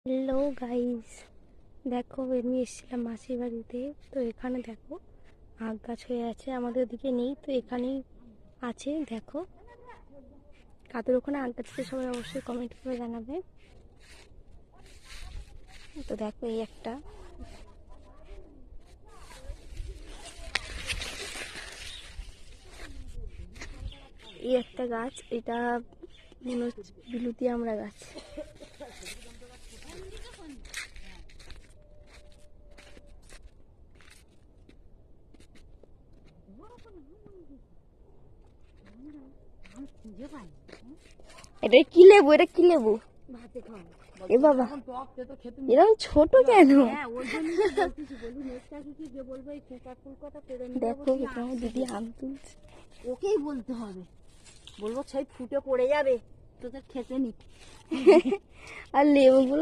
Hello guys, দেখো আমি এসেছিলাম মাসির বাড়িতে। তো এখানে দেখো আখ গাছ হয়ে আছে, আমাদের ওদিকে নেই, তো এখানেই আছে। দেখো কাদের ওখানে আখ গাছ আছে সবাই অবশ্যই কমেন্ট করে জানাবে। তো দেখো এই একটা গাছ, এটা মনে হচ্ছে বিলুতি আমড়া গাছ। এটা কি লেবু? এটা কি লেবু? এ বাবা, এরকম ছোট কেন? দেখো আমার দিদি আম তুলছে, ওকেই বলতে হবে, বলবো সেই ফুটে পড়ে যাবে তোদের খেতে নি। আর লেবুগুলো